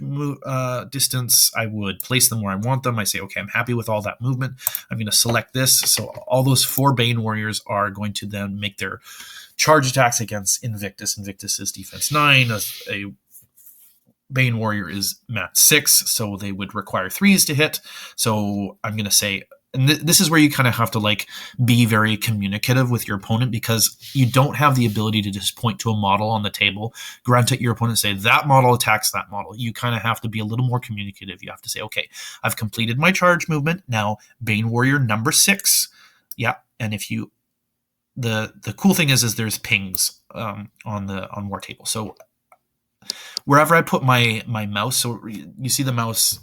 distance. I would place them where I want them. I say, okay, I'm happy with all that movement. I'm going to select this. So all those 4 Bane Warriors are going to then make their charge attacks against Invictus. Invictus is defense 9. A Bane Warrior is mat 6, so they would require 3s to hit. So I'm going to say, and this is where you kind of have to like be very communicative with your opponent, because you don't have the ability to just point to a model on the table, grunt at your opponent, and say that model attacks that model. You kind of have to be a little more communicative. You have to say, okay, I've completed my charge movement. Now Bane Warrior number 6. Yeah, and if you, the cool thing is there's pings on Wartable. So wherever I put my mouse, so you see the mouse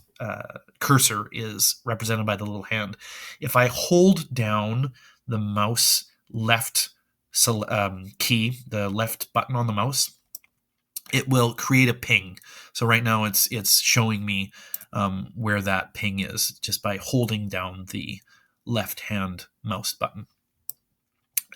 cursor is represented by the little hand. If I hold down the mouse left key, the left button on the mouse, it will create a ping. So right now it's showing me where that ping is just by holding down the left hand mouse button.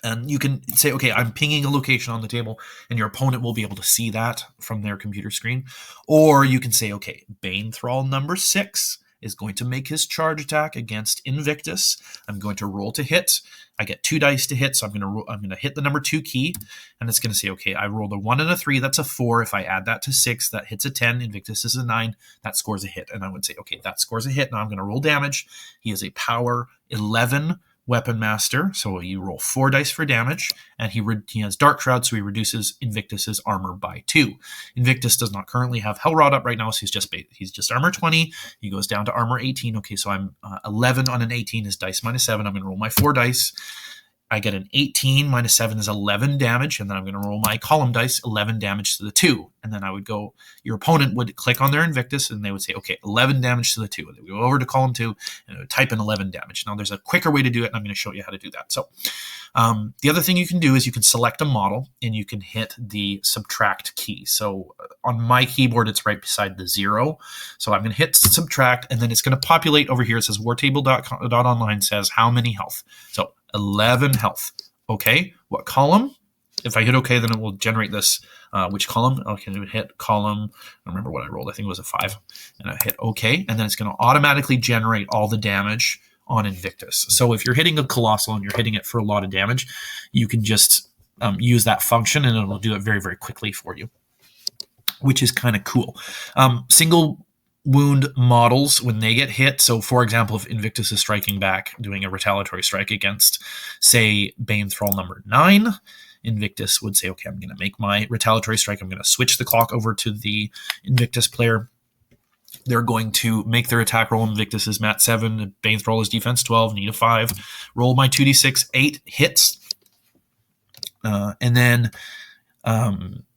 And you can say, okay, I'm pinging a location on the table, and your opponent will be able to see that from their computer screen. Or you can say, okay, Bane Thrall number 6 is going to make his charge attack against Invictus. I'm going to roll to hit. I get 2 dice to hit, so I'm going to hit the number 2 key, and it's going to say, okay, I rolled a 1 and a 3. That's a 4. If I add that to 6, that hits a 10. Invictus is a 9. That scores a hit. And I would say, okay, that scores a hit. Now I'm going to roll damage. He is a power 11 Weapon Master, so you roll 4 dice for damage, and he has Dark Shroud, so he reduces Invictus's armor by 2. Invictus does not currently have Hell Rod up right now, so he's just armor 20. He goes down to armor 18. Okay, so I'm 11 on an 18 is dice minus 7. I'm going to roll my 4 dice. I get an 18 minus 7 is 11 damage, and then I'm going to roll my column dice, 11 damage to the 2. And then I would go, your opponent would click on their Invictus, and they would say, okay, 11 damage to the 2. And they would go over to column 2, and it would type in 11 damage. Now, there's a quicker way to do it, and I'm going to show you how to do that. So the other thing you can do is you can select a model, and you can hit the subtract key. So on my keyboard, it's right beside the 0. So I'm going to hit subtract, and then it's going to populate over here. It says wartable.online says how many health. So 11 health. Okay, what column? If I hit OK, then it will generate this. Which column? Okay, it would hit column. I don't remember what I rolled. I think it was a 5. And I hit OK, and then it's going to automatically generate all the damage on Invictus. So if you're hitting a Colossal and you're hitting it for a lot of damage, you can just use that function, and it'll do it very, very quickly for you, which is kind of cool. Single wound models, when they get hit, so for example, if Invictus is striking back, doing a retaliatory strike against, say, Bane Thrall number 9, Invictus would say, okay, I'm going to make my retaliatory strike. I'm going to switch the clock over to the Invictus player. They're going to make their attack roll. Invictus is mat 7. Bane's is defense 12. Need a 5. Roll my 2d6. 8 hits. And then,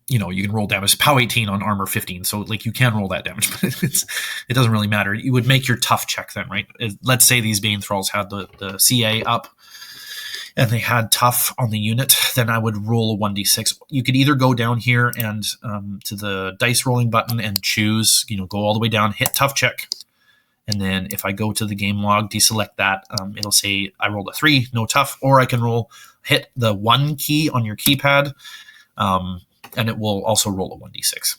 you can roll damage. POW 18 on armor 15. So, you can roll that damage, but it doesn't really matter. You would make your tough check then, right? Let's say these Bane Thralls had the CA up and they had tough on the unit, then I would roll a 1d6. You could either go down here and to the dice rolling button and choose, go all the way down, hit tough check. And then if I go to the game log, deselect that, it'll say I rolled a 3, no tough, or I can hit the 1 key on your keypad, and it will also roll a 1d6.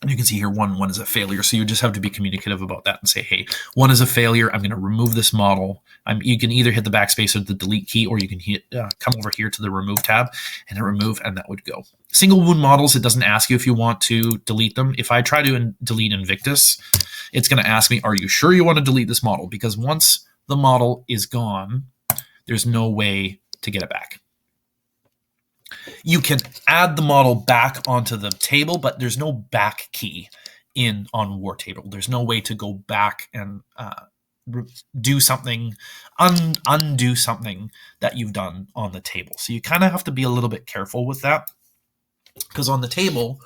And you can see here 1 is a failure. So you just have to be communicative about that and say, hey, 1 is a failure. I'm going to remove this model. You can either hit the backspace or the delete key, or you can come over here to the remove tab and hit remove, and that would go. Single wound models, it doesn't ask you if you want to delete them. If I try to delete Invictus, it's going to ask me, are you sure you want to delete this model? Because once the model is gone, there's no way to get it back. You can add the model back onto the table, but there's no back key on Wartable. There's no way to go back and do something, undo something that you've done on the table. So you kind of have to be a little bit careful with that, because on the table,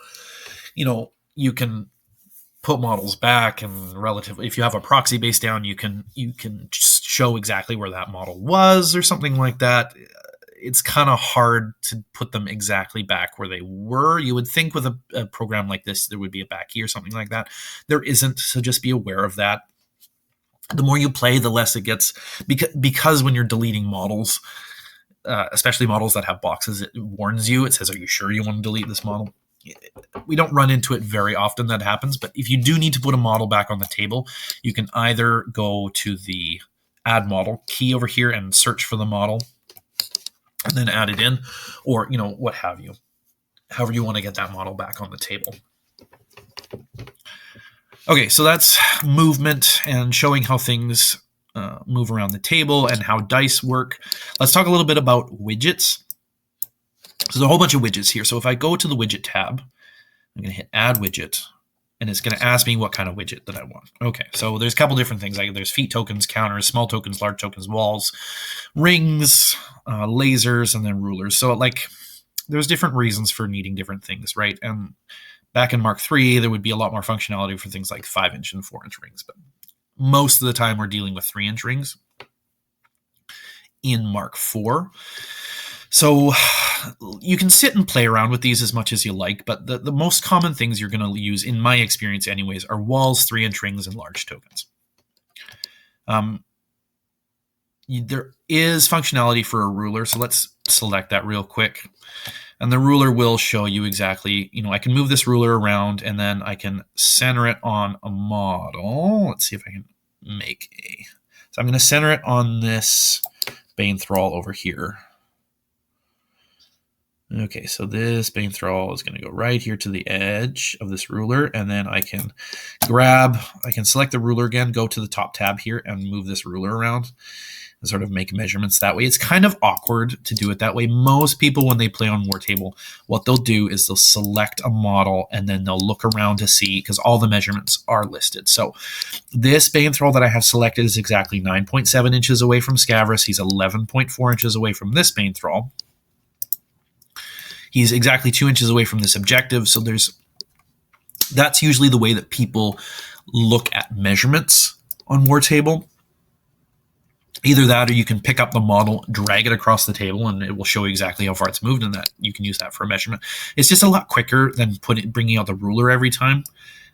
you can put models back, and relatively, if you have a proxy base down, you can just show exactly where that model was or something like that. It's kind of hard to put them exactly back where they were. You would think with a program like this, there would be a back key or something like that. There isn't, so just be aware of that. The more you play, the less it gets, because when you're deleting models, especially models that have boxes, it warns you. It says, are you sure you want to delete this model? We don't run into it very often that happens, but if you do need to put a model back on the table, you can either go to the add model key over here and search for the model, and then add it in, or, what have you. However you want to get that model back on the table. Okay, so that's movement and showing how things move around the table and how dice work. Let's talk a little bit about widgets. So there's a whole bunch of widgets here. So if I go to the widget tab, I'm going to hit add widget, and it's going to ask me what kind of widget that I want. Okay, so there's a couple different things. There's feet tokens, counters, small tokens, large tokens, walls, rings, lasers, and then rulers. So there's different reasons for needing different things, right? And back in Mark III, there would be a lot more functionality for things like 5-inch and 4-inch rings, but most of the time we're dealing with 3-inch rings in Mark IV. So you can sit and play around with these as much as you like, but the most common things you're going to use, in my experience anyways, are walls, 3-inch rings, and large tokens. There is functionality for a ruler, so let's select that real quick. And the ruler will show you exactly, I can move this ruler around, and then I can center it on a model. Let's see if I can so I'm going to center it on this Bane Thrall over here. Okay, so this Bane Thrall is going to go right here to the edge of this ruler, and then I can select the ruler again, go to the top tab here, and move this ruler around and sort of make measurements that way. It's kind of awkward to do it that way. Most people, when they play on Wartable, what they'll do is they'll select a model, and then they'll look around to see, because all the measurements are listed. So this Bane Thrall that I have selected is exactly 9.7 inches away from Scavris. He's 11.4 inches away from this Bane Thrall. He's exactly 2 inches away from this objective. So that's usually the way that people look at measurements on Wartable. Either that, or you can pick up the model, drag it across the table, and it will show you exactly how far it's moved, and that you can use that for a measurement. It's just a lot quicker than bringing out the ruler every time.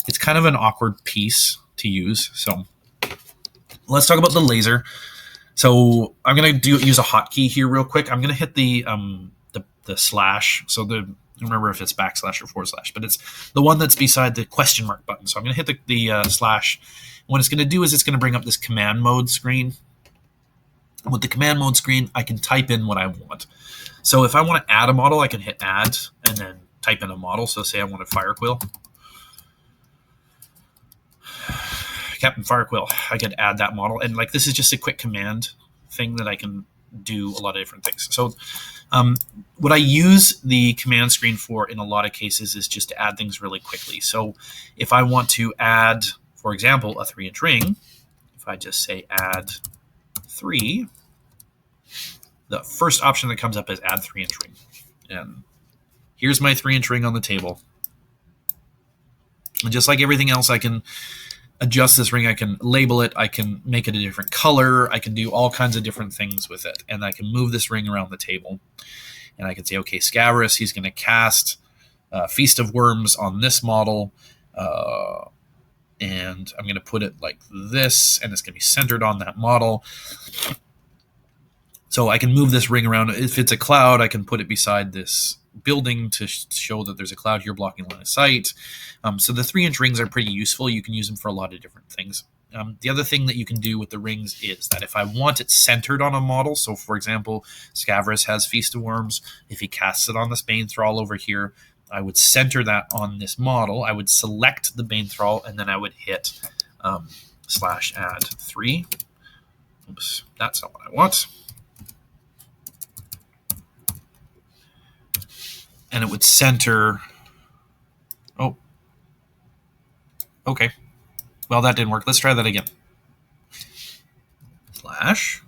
It's kind of an awkward piece to use. So let's talk about the laser. So I'm going to use a hotkey here real quick. I'm going to hit the slash. So remember if it's backslash or forward slash, but it's the one that's beside the question mark button. So I'm going to hit the slash. What it's going to do is it's going to bring up this command mode screen. With the command mode screen, I can type in what I want. So if I want to add a model, I can hit add and then type in a model. So say I want a Firequill. Captain Firequill. I could add that model. And this is just a quick command thing that I can do a lot of different things. So what I use the command screen for in a lot of cases is just to add things really quickly. So if I want to add for example, a 3-inch ring, if I just say add 3, the first option that comes up is add 3-inch ring. And here's my 3-inch ring on the table. And just like everything else, I can adjust this ring. I can label it. I can make it a different color. I can do all kinds of different things with it. And I can move this ring around the table. And I can say, okay, Scabrous, he's going to cast Feast of Worms on this model. And I'm going to put it like this, and it's going to be centered on that model. So I can move this ring around. If it's a cloud, I can put it beside this building to show that there's a cloud here blocking line of sight. So the 3-inch rings are pretty useful. You can use them for a lot of different things. The other thing that you can do with the rings is that if I want it centered on a model, so for example, Scabrous has Feast of Worms. If he casts it on this Bane Thrall over here, I would center that on this model. I would select the Bane Thrall, and then I would hit /add 3. Oops, that's not what I want. And it would center. Oh, okay. Well, that didn't work. Let's try that again. /add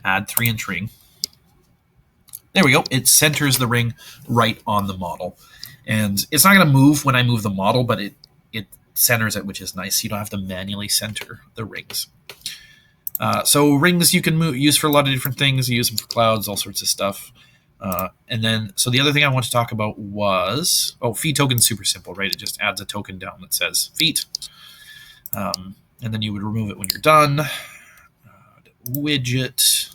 3-inch ring. There we go. It centers the ring right on the model. And it's not going to move when I move the model, but it centers it, which is nice. You don't have to manually center the rings. So rings you can use for a lot of different things. You use them for clouds, all sorts of stuff. And then, so the other thing I want to talk about was, feat token is super simple, right? It just adds a token down that says feat. And then you would remove it when you're done. Widget.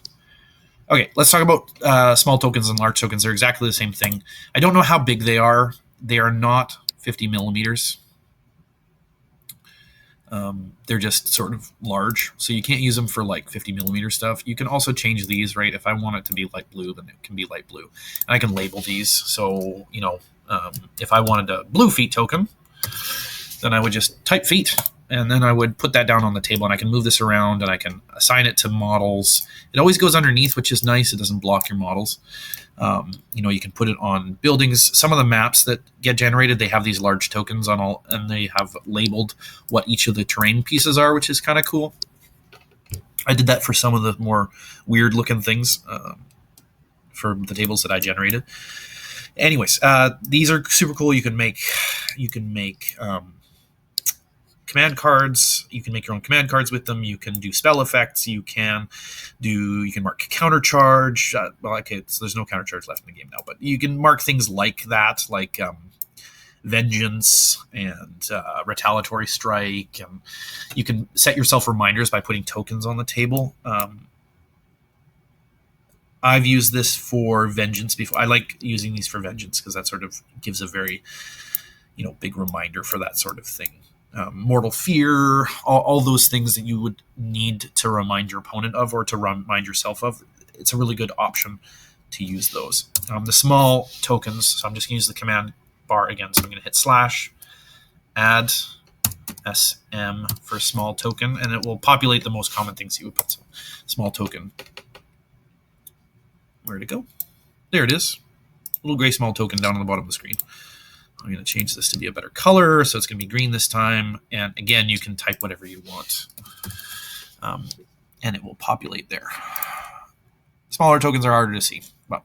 Okay, let's talk about small tokens and large tokens. They're exactly the same thing. I don't know how big they are. They are not 50 millimeters. They're just sort of large, so you can't use them for like 50 millimeter stuff. You can also change these, right? If I want it to be light blue, then it can be light blue. And I can label these. So, if I wanted a blue feat token, then I would just type feat, and then I would put that down on the table, and I can move this around, and I can assign it to models. It always goes underneath, which is nice. It doesn't block your models. You can put it on buildings. Some of the maps that get generated, they have these large tokens on all, and they have labeled what each of the terrain pieces are, which is kind of cool. I did that for some of the more weird looking things for the tables that I generated. Anyways, these are super cool. You can make command cards. You can make your own command cards with them. You can do spell effects. You can mark counter charge. There's no counter charge left in the game now, but you can mark things like that, like vengeance and retaliatory strike. And you can set yourself reminders by putting tokens on the table. I've used this for vengeance before. I like using these for vengeance because that sort of gives a very, big reminder for that sort of thing. Mortal fear, all those things that you would need to remind your opponent of or to remind yourself of. It's a really good option to use those. The small tokens, so I'm just going to use the command bar again. So I'm going to hit /add SM for small token, and it will populate the most common things you would put. So small token. Where'd it go? There it is. Little gray small token down on the bottom of the screen. I'm going to change this to be a better color, so it's going to be green this time. And again, you can type whatever you want, and it will populate there. Smaller tokens are harder to see, but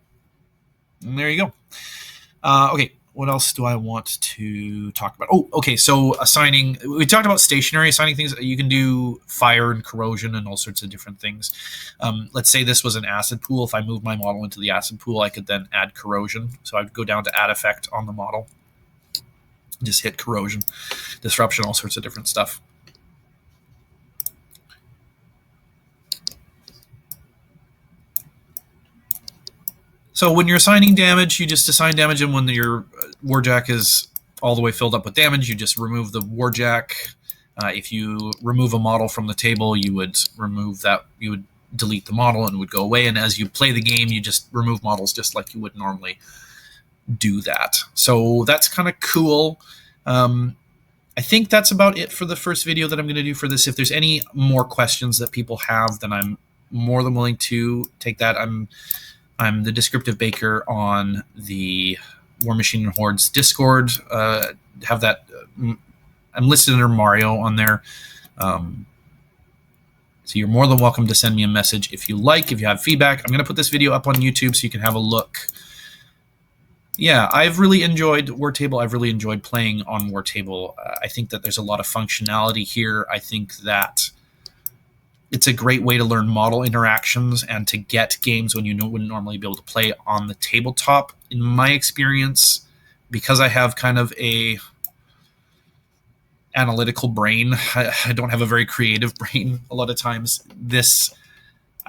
there you go. Okay, what else do I want to talk about? So assigning. We talked about stationary assigning things. You can do fire and corrosion and all sorts of different things. Let's say this was an acid pool. If I move my model into the acid pool, I could then add corrosion. So I'd go down to add effect on the model. Just hit corrosion, disruption, all sorts of different stuff. So when you're assigning damage, you just assign damage, and when your Warjack is all the way filled up with damage, you just remove the Warjack. If you remove a model from the table, you would remove that. You would delete the model and it would go away. And as you play the game, you just remove models just like you would normally do that. So that's kind of cool. I think that's about it for the first video that I'm going to do for this. If there's any more questions that people have, then I'm more than willing to take that. I'm the Descriptive Baker on the Warmachine and Hordes Discord. Have that. I'm listed under Mario on there. So you're more than welcome to send me a message if you like, if you have feedback. I'm going to put this video up on YouTube so you can have a look. Yeah, I've really enjoyed Wartable. I've really enjoyed playing on Wartable. I think that there's a lot of functionality here. I think that it's a great way to learn model interactions and to get games when you wouldn't normally be able to play on the tabletop. In my experience, because I have kind of a analytical brain, I don't have a very creative brain a lot of times.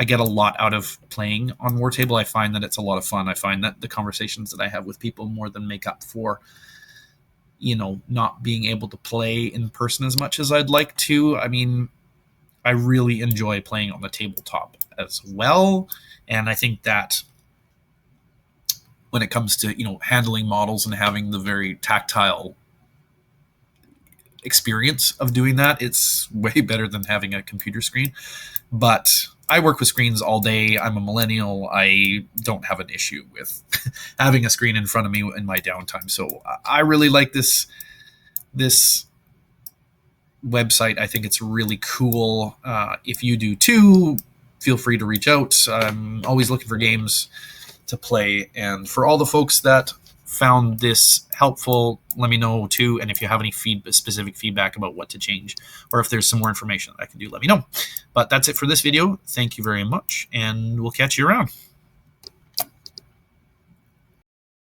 I get a lot out of playing on Wartable. I find that it's a lot of fun. I find that the conversations that I have with people more than make up for, not being able to play in person as much as I'd like to. I mean, I really enjoy playing on the tabletop as well. And I think that when it comes to, handling models and having the very tactile experience of doing that, it's way better than having a computer screen. But I work with screens all day. I'm a millennial. I don't have an issue with having a screen in front of me in my downtime. So I really like this website. I think it's really cool. If you do too, feel free to reach out. I'm always looking for games to play. And for all the folks that found this helpful, let me know too. And if you have any specific feedback about what to change, or if there's some more information that I can do, let me know. But that's it for this video. Thank you very much, and we'll catch you around.